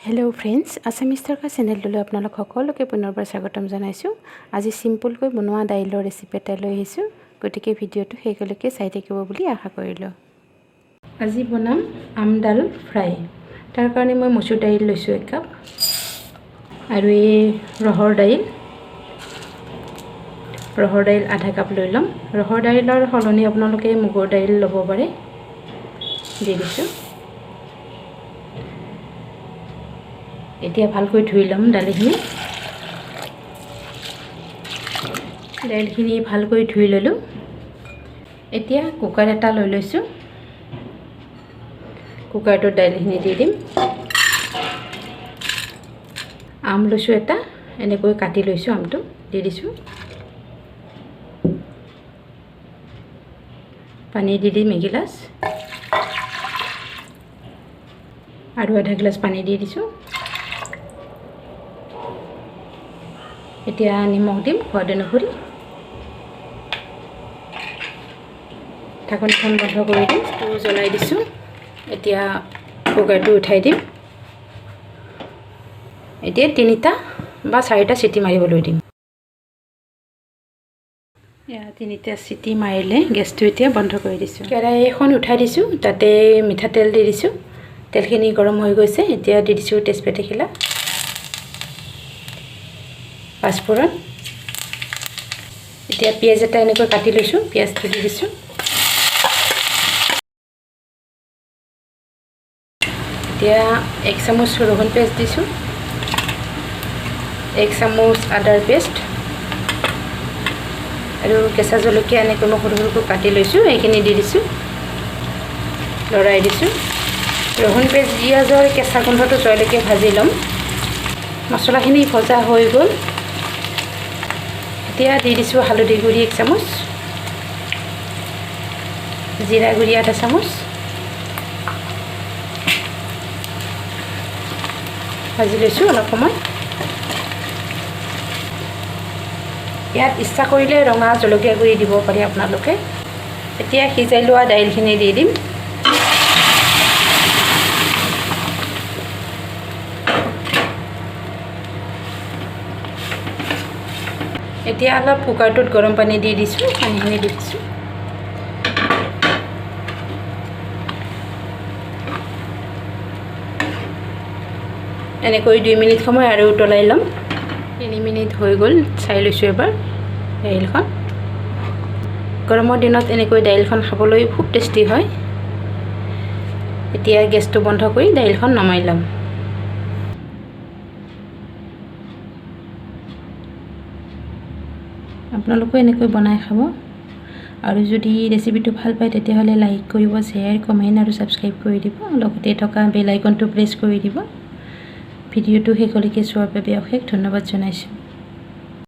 Hello friends Assamese तड़का चेनेलटोলৈ আপোনালোক সকলোকে পুনৰবাৰ স্বাগতম জনাইছো। আজি সিম্পলকৈ বনোৱা দাইলৰ ৰেচিপি এটা লৈ আহিছো, গতিকে ভিডিঅটো শেষলৈকে চাই থাকিব বুলি আশা কৰিলো। আজি বনাম আমডাল ফ্ৰাই। তাৰ কাৰণে মই মচুৰ দাইল লৈছো 1 কাপ আৰু এই ৰহৰ দাইল আধা কাপ লৈ লম। ৰহৰ দাইলৰ হলনি আপোনালোকে মুগৰ দাইল ল'ব পাৰে। দি দিছো। এতিয়া ভালকৈ ধুই লম দাইলখিনি ভালকৈ ধুই ললো। এতিয়া কুকাৰ এটা লৈ লৈছো, কুকাৰটোত দাইলখিনি দি দিম। আম লৈছো এটা, এনেকৈ কাটি লৈছো, আমটো দি দিছো। পানী দি দিম এগিলাচ আৰু আধা গিলাচ পানী দি দিছো। এতিয়া নিমখ দিম সোৱাদ অনুসৰি। ঢাকনিখন বন্ধ কৰি দিম, ষ্টভ জ্বলাই দিছো। এতিয়া কুকাৰটো উঠাই দিম। এতিয়া 3টা বা 4টা চিটি মাৰিবলৈ দিম। 3টা চিটি মাৰিলে গেছটো এতিয়া বন্ধ কৰি দিছো। কেৰাহী এখন উঠাই দিছো, তাতে মিঠাতেল দি দিছো। তেলখিনি গৰম হৈ গৈছে। এতিয়া দি দিছো তেজপাত এখিলা, পাঁচফোৰণ। এতিয়া পিঁয়াজ এটা এনেকৈ কাটি লৈছো, পিঁয়াজটো দি দিছো। এতিয়া 1 চামুচ ৰহুন পেষ্ট দিছো, 1 চামুচ আদাৰ পেষ্ট আৰু কেঁচা জলকীয়া এনেকৈ মই সৰু সৰুকৈ কাটি লৈছো, এইখিনি দি দিছো। লৰাই দিছো। ৰহুন পেষ্ট পিঁয়াজৰ কেঁচা গোন্ধটো যোৱালৈকে ভাজি ল'ম। মছলাখিনি ভজা হৈ গ'ল। এতিয়া দি দিছো হালধি গুড়ি 1 চামুচ, জিৰা গুড়ি আধা চামুচ, ভাজি লৈছো অলপ সময়। ইয়াত ইচ্ছা কৰিলে ৰঙা জলকীয়া গুড়ি দিব পাৰে আপোনালোকে। এতিয়া সিজাই লোৱা দাইলখিনি দি দিম। এতিয়া অলপ কুকাৰটোত গৰম পানী দি দিছো, পানীখিনি দি দিছো। এনেকৈ 2 মিনিট সময় আৰু উতলাই ল'ম। 3 মিনিট হৈ গ'ল, চাই লৈছো এবাৰ দাইলখন। গৰমৰ দিনত এনেকৈ দাইলখন খাবলৈ খুব টেষ্টি হয়। এতিয়া গেছটো বন্ধ কৰি দাইলখন নমাই ল'ম। আপোনালোকে এনেকৈ বনাই খাব। আৰু যদি ৰেচিপিটো ভাল পায় তেতিয়াহ'লে লাইক কৰিব, শ্বেয়াৰ, কমেণ্ট আৰু ছাবস্ক্ৰাইব কৰি দিব। লগতে থকা বেল আইকনটো প্ৰেছ কৰি দিব। ভিডিঅ'টো শেষলৈকে চোৱাৰ বাবে অশেষ ধন্যবাদ জনাইছোঁ।